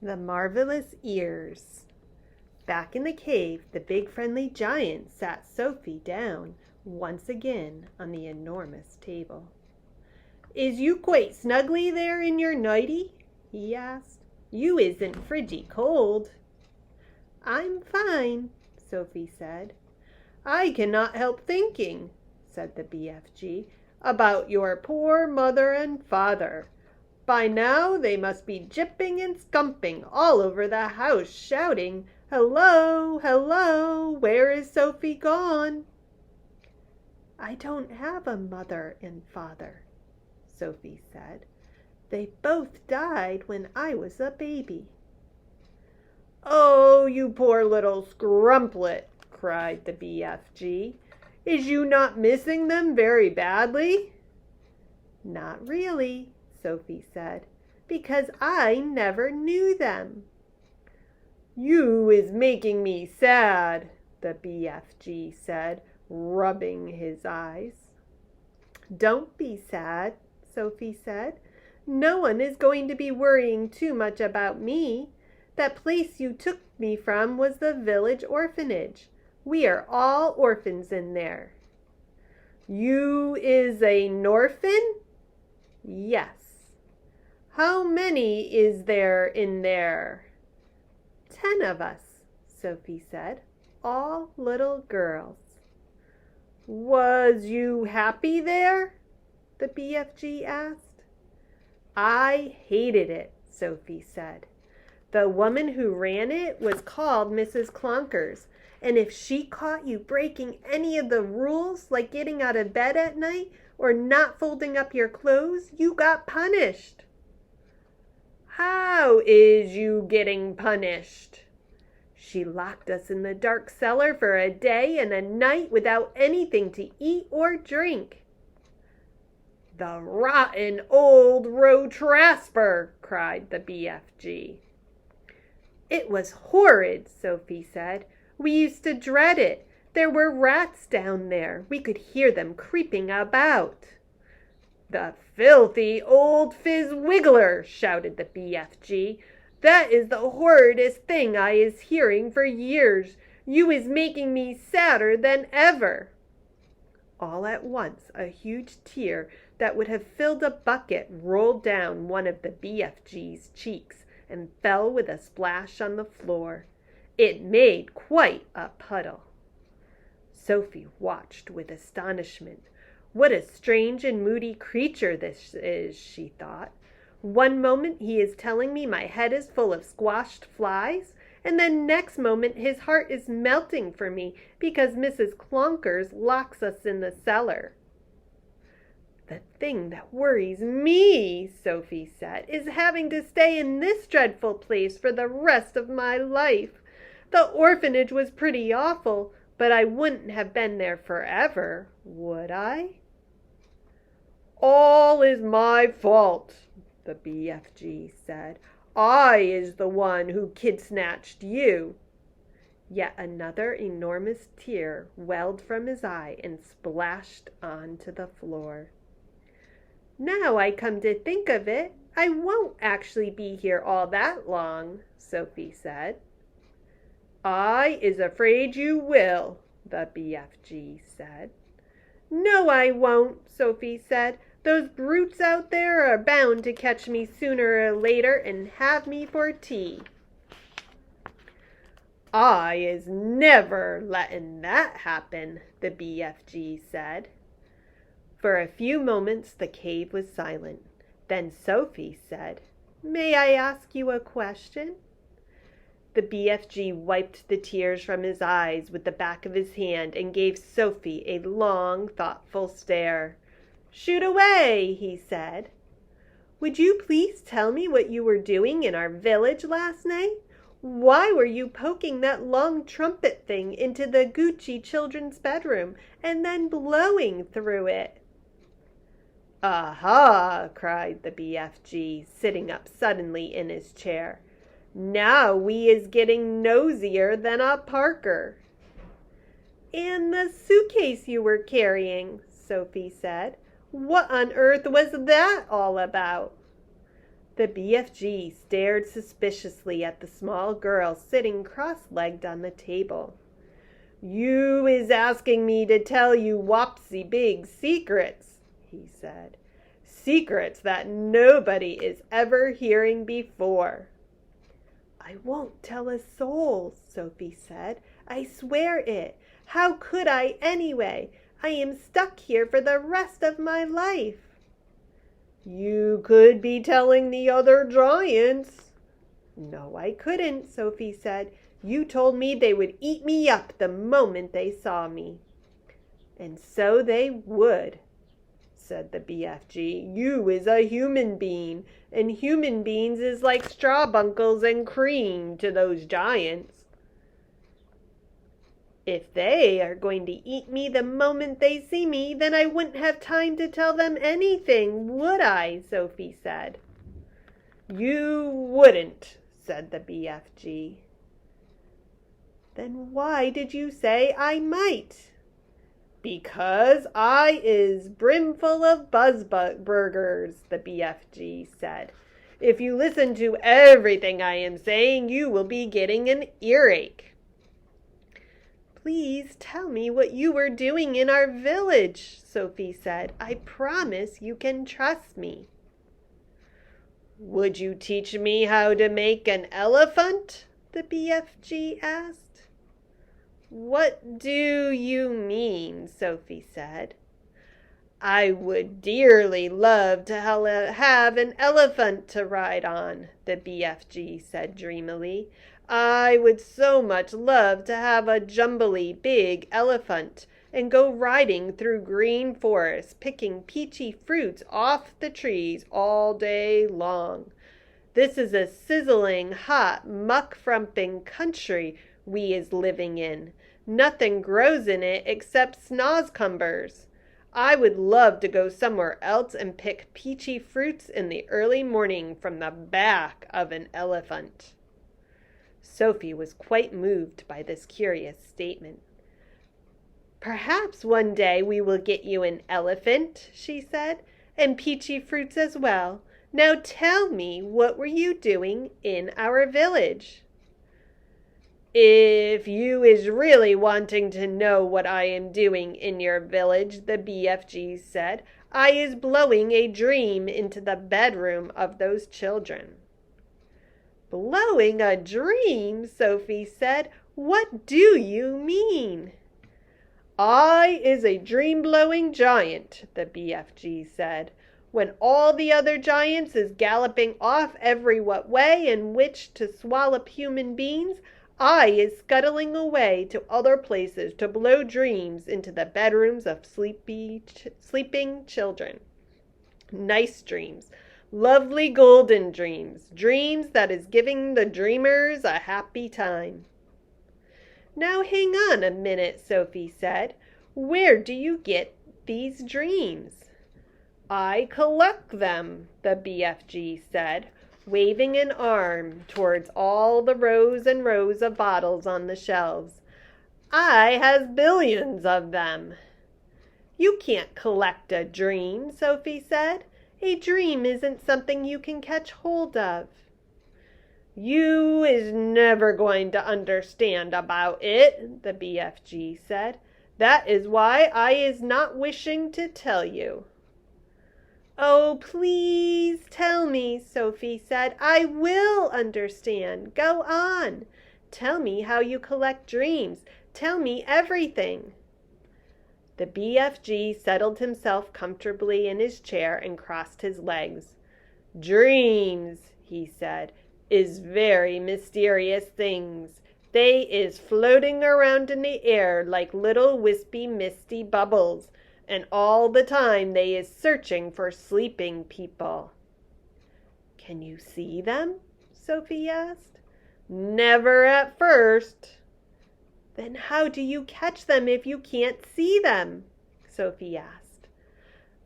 The marvelous ears. Back in the cave, the big friendly giant sat Sophie down once again on the enormous table. "Is you quite snugly there in your nightie?" he asked. "You isn't friggy cold." "I'm fine," Sophie said. "I cannot help thinking," said the BFG, "about your poor mother and father. By now they must be jipping and scumping all over the house, shouting, 'Hello, hello, where is Sophie gone?'" "I don't have a mother and father," Sophie said. "They both died when I was a baby." "Oh, you poor little scrumplet," cried the BFG. "Is you not missing them very badly?" "Not really," Sophie said, "because I never knew them." "You is making me sad," the BFG said, rubbing his eyes. "Don't be sad," Sophie said. "No one is going to be worrying too much about me. That place you took me from was the village orphanage. We are all orphans in there." "You is a norphin?" "Yes." "How many is there in there?" 10 of us," Sophie said, "all little girls." "Was you happy there?" the BFG asked. "I hated it," Sophie said. "The woman who ran it was called Mrs. Clonkers, and if she caught you breaking any of the rules, like getting out of bed at night or not folding up your clothes, you got punished." "How is you getting punished?" "She locked us in the dark cellar for a day and a night without anything to eat or drink." "The rotten old Rotrasper!" cried the BFG. "It was horrid," Sophie said. "We used to dread it. There were rats down there. We could hear them creeping about." "The filthy old Fizzwiggler!" shouted the BFG. "That is the horridest thing I is hearing for years. You is making me sadder than ever." All at once a huge tear that would have filled a bucket rolled down one of the BFG's cheeks and fell with a splash on the floor. It made quite a puddle. Sophie watched with astonishment. "What a strange and moody creature this is," she thought. "One moment he is telling me my head is full of squashed flies, and then next moment his heart is melting for me because Mrs. Clonkers locks us in the cellar." "The thing that worries me," Sophie said, "is having to stay in this dreadful place for the rest of my life. The orphanage was pretty awful, but I wouldn't have been there forever, would I?" "All is my fault," the BFG said. "I is the one who kid-snatched you." Yet another enormous tear welled from his eye and splashed onto the floor. "Now I come to think of it, I won't actually be here all that long," Sophie said. "I is afraid you will," the BFG said. "No, I won't," Sophie said. "Those brutes out there are bound to catch me sooner or later and have me for tea." "I is never letting that happen," the BFG said. For a few moments the cave was silent. Then Sophie said, "May I ask you a question?" The BFG wiped the tears from his eyes with the back of his hand and gave Sophie a long, thoughtful stare. "Shoot away," he said. "Would you please tell me what you were doing in our village last night? Why were you poking that long trumpet thing into the Gucci children's bedroom and then blowing through it?" "Aha!" cried the BFG, sitting up suddenly in his chair. "Now we is getting nosier than a Parker." "And the suitcase you were carrying," Sophie said. "What on earth was that all about?" The BFG stared suspiciously at the small girl sitting cross-legged on the table. "You is asking me to tell you wopsy big secrets," he said. "Secrets that nobody is ever hearing before." "I won't tell a soul," Sophie said. "I swear it. How could I anyway? I am stuck here for the rest of my life." "You could be telling the other giants." "No, I couldn't," Sophie said. "You told me they would eat me up the moment they saw me." "And so they would," said the BFG. "You is a human being, and human beings is like strawbunkles and cream to those giants." "If they are going to eat me the moment they see me, then I wouldn't have time to tell them anything, would I?" Sophie said. "You wouldn't," said the BFG. "Then why did you say I might?" "Because I is brimful of buzzburgers," the BFG said. "If you listen to everything I am saying, you will be getting an earache." "Please tell me what you were doing in our village," Sophie said. "I promise you can trust me." "Would you teach me how to make an elephant?" the BFG asked. "What do you mean?" Sophie said. "I would dearly love to have an elephant to ride on," the BFG said dreamily. "I would so much love to have a jumbly big elephant and go riding through green forests, picking peachy fruits off the trees all day long. This is a sizzling, hot, muck-frumping country we is living in. Nothing grows in it except snozcumbers. I would love to go somewhere else and pick peachy fruits in the early morning from the back of an elephant." Sophie was quite moved by this curious statement. "Perhaps one day we will get you an elephant," she said, "and peachy fruits as well. Now tell me, what were you doing in our village?" "If you is really wanting to know what I am doing in your village," the BFG said, "I is blowing a dream into the bedroom of those children." "Blowing a dream?" Sophie said. "What do you mean?" "I is a dream-blowing giant," the BFG said. "When all the other giants is galloping off every what way in which to swallow human beings, I is scuttling away to other places to blow dreams into the bedrooms of sleeping children. Nice dreams. Lovely golden dreams. Dreams that is giving the dreamers a happy time." "Now hang on a minute," Sophie said. "Where do you get these dreams?" "I collect them," the BFG said, waving an arm towards all the rows and rows of bottles on the shelves. "I has billions of them." "You can't collect a dream," Sophie said. "A dream isn't something you can catch hold of." "You is never going to understand about it," the BFG said. "That is why I is not wishing to tell you." "Oh, please tell me," Sophie said. "I will understand. Go on. Tell me how you collect dreams. Tell me everything." The BFG settled himself comfortably in his chair and crossed his legs. "Dreams," he said, "is very mysterious things. They is floating around in the air like little wispy misty bubbles, and all the time they is searching for sleeping people." "Can you see them?" Sophie asked. "Never at first." "Then how do you catch them if you can't see them?" Sophie asked.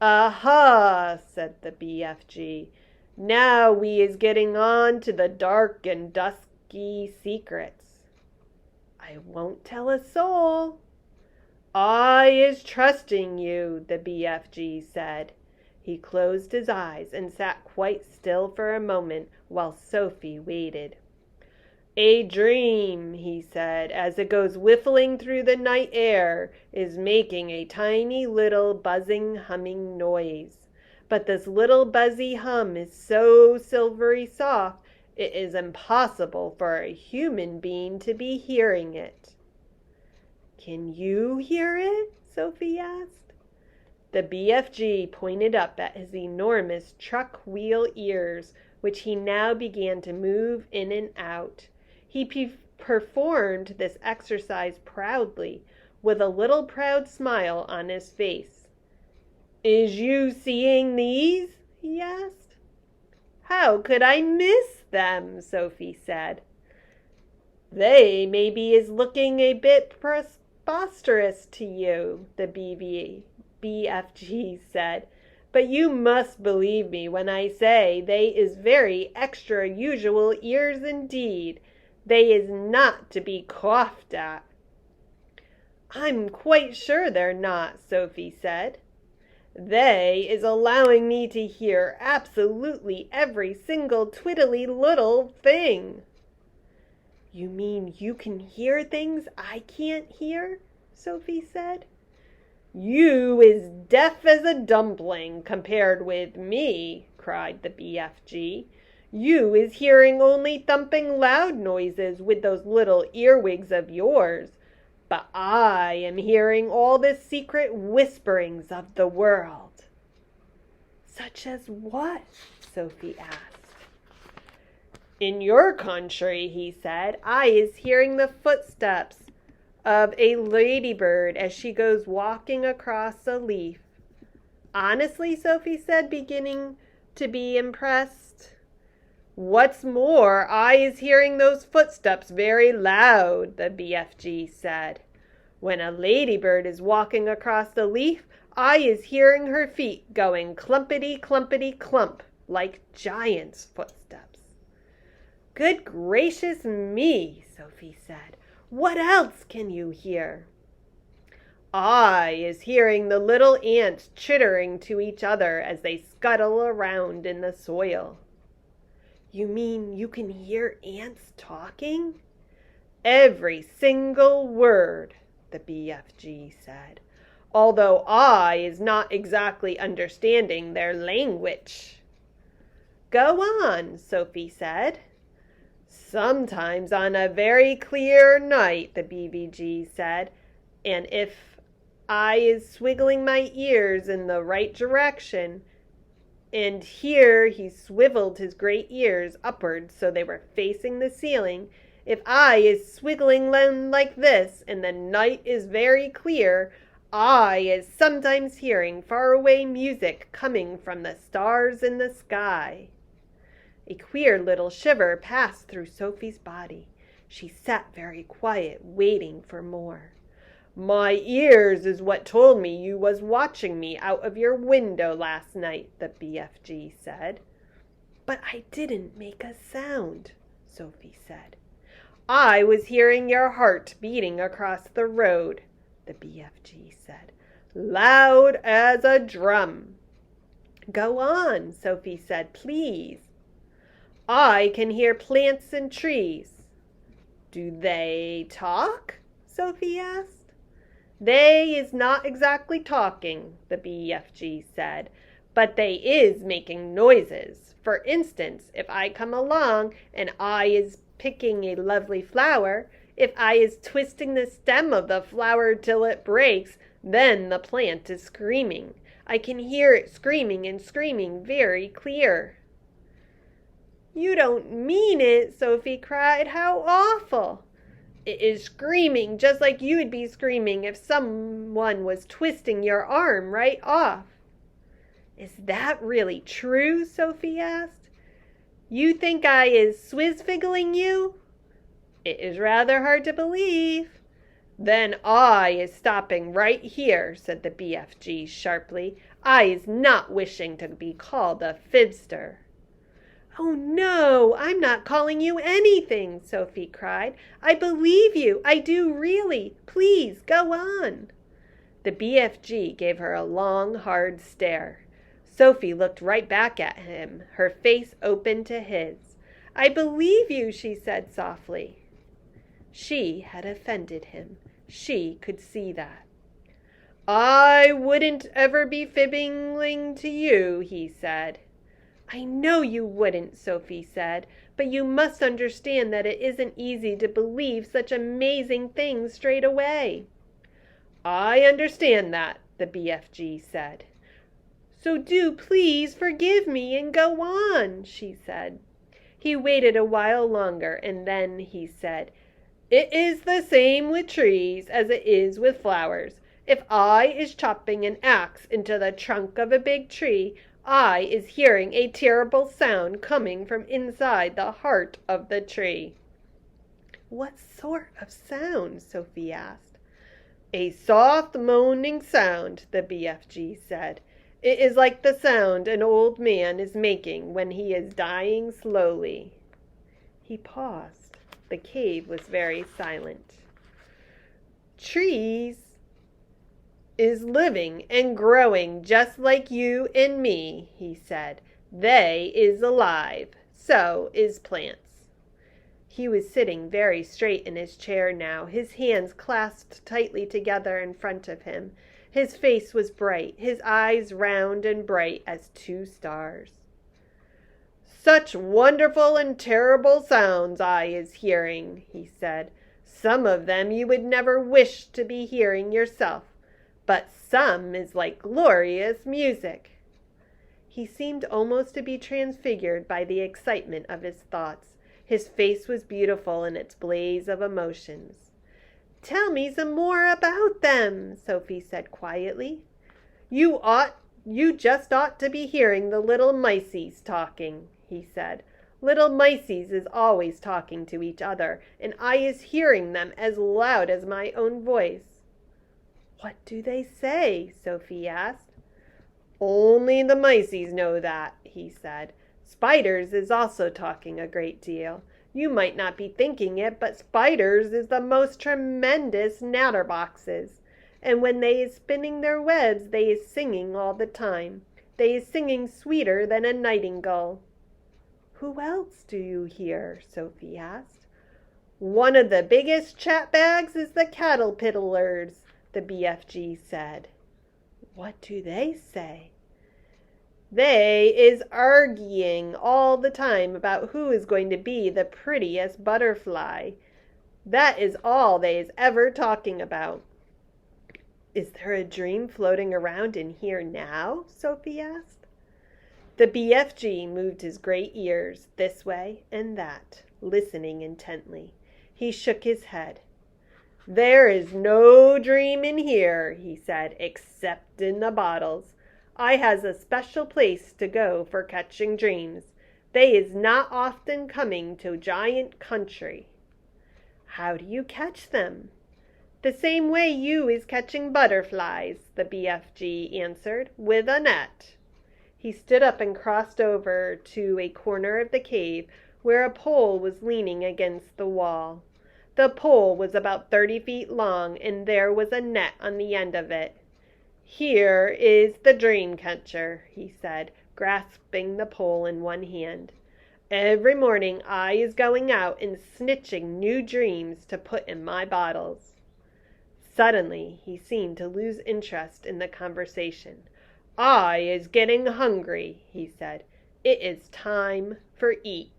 "Aha," said the BFG. "Now we is getting on to the dark and dusky secrets." "I won't tell a soul." "I is trusting you," the BFG said. He closed his eyes and sat quite still for a moment while Sophie waited. "A dream," he said, "as it goes whiffling through the night air, is making a tiny little buzzing, humming noise. But this little buzzy hum is so silvery soft, it is impossible for a human being to be hearing it." "Can you hear it?" Sophie asked. The BFG pointed up at his enormous truck wheel ears, which he now began to move in and out. He performed this exercise proudly, with a little proud smile on his face. "Is you seeing these?" he asked. "How could I miss them?" Sophie said. "They maybe is looking a bit preposterous to you," the BFG said, "but you must believe me when I say they is very extra usual ears indeed. They is not to be coughed at." "I'm quite sure they're not," Sophie said. "They is allowing me to hear absolutely every single twiddly little thing." "You mean you can hear things I can't hear?" Sophie said. "You is deaf as a dumpling compared with me," cried the BFG. "You is hearing only thumping loud noises with those little earwigs of yours. But I am hearing all the secret whisperings of the world." "Such as what?" Sophie asked. "In your country," he said, "I is hearing the footsteps of a ladybird as she goes walking across a leaf." "Honestly?" Sophie said, beginning to be impressed. "What's more, I is hearing those footsteps very loud," the BFG said. "When a ladybird is walking across the leaf, I is hearing her feet going clumpity, clumpity, clump, like giant's footsteps." "Good gracious me," Sophie said. "What else can you hear?" "I is hearing the little ants chittering to each other as they scuttle around in the soil." "You mean you can hear ants talking?" "Every single word," the BFG said, "although I is not exactly understanding their language." "Go on," Sophie said. "Sometimes on a very clear night," the BVG said, "and if I is swiggling my ears in the right direction," and here he swiveled his great ears upward so they were facing the ceiling, "if I is swiggling them like this and the night is very clear, I is sometimes hearing faraway music coming from the stars in the sky." A queer little shiver passed through Sophie's body. She sat very quiet, waiting for more. "My ears is what told me you was watching me out of your window last night," the BFG said. "But I didn't make a sound," Sophie said. "I was hearing your heart beating across the road," the BFG said, "loud as a drum." "Go on," Sophie said, "please." "I can hear plants and trees." "Do they talk?" Sophie asked. "They is not exactly talking," the BFG said, "but they is making noises. For instance, if I come along and I is picking a lovely flower, if I is twisting the stem of the flower till it breaks, then the plant is screaming. I can hear it screaming and screaming very clear." "You don't mean it," Sophie cried. "How awful!" "It is screaming just like you would be screaming if someone was twisting your arm right off." "Is that really true?" Sophie asked. "You think I is swizfiggling you?" "It is rather hard to believe." "Then I is stopping right here," said the BFG sharply. "I is not wishing to be called a fibster." "Oh, no, I'm not calling you anything," Sophie cried. "I believe you. I do really. Please, go on." The BFG gave her a long, hard stare. Sophie looked right back at him, her face open to his. "I believe you," she said softly. She had offended him. She could see that. "I wouldn't ever be fibbing to you," he said. "I know you wouldn't," Sophie said, "but you must understand that it isn't easy to believe such amazing things straight away." "I understand that," the BFG said. "So do please forgive me and go on," she said. He waited a while longer, and then he said, "It is the same with trees as it is with flowers. If I is chopping an axe into the trunk of a big tree, I is hearing a terrible sound coming from inside the heart of the tree." "What sort of sound?" Sophie asked. "A soft moaning sound," the BFG said. "It is like the sound an old man is making when he is dying slowly." He paused. The cave was very silent. "Trees is living and growing just like you and me," he said. "They is alive. So is plants." He was sitting very straight in his chair now, his hands clasped tightly together in front of him. His face was bright, his eyes round and bright as two stars. "Such wonderful and terrible sounds I is hearing," he said. "Some of them you would never wish to be hearing yourself, but some is like glorious music." He seemed almost to be transfigured by the excitement of his thoughts. His face was beautiful in its blaze of emotions. "Tell me some more about them," Sophie said quietly. You just ought to be hearing the little miceies talking," he said. "Little miceies is always talking to each other, and I is hearing them as loud as my own voice." "What do they say?" Sophie asked. "Only the miceies know that," he said. "Spiders is also talking a great deal. You might not be thinking it, but spiders is the most tremendous natterboxes. And when they is spinning their webs, they is singing all the time. They is singing sweeter than a nightingale." "Who else do you hear?" Sophie asked. "One of the biggest chatbags is the caterpillars," the BFG said. "What do they say?" "They is arguing all the time about who is going to be the prettiest butterfly. That is all they is ever talking about." "Is there a dream floating around in here now?" Sophie asked. The BFG moved his great ears this way and that, listening intently. He shook his head. "There is no dream in here," he said, "except in the bottles. I has a special place to go for catching dreams. They is not often coming to giant country." "How do you catch them?" "The same way you is catching butterflies," the BFG answered, "with a net." He stood up and crossed over to a corner of the cave where a pole was leaning against the wall. The pole was about 30 feet long, and there was a net on the end of it. "Here is the dream catcher," he said, grasping the pole in one hand. "Every morning I is going out and snitching new dreams to put in my bottles." Suddenly he seemed to lose interest in the conversation. "I is getting hungry," he said. "It is time for eat."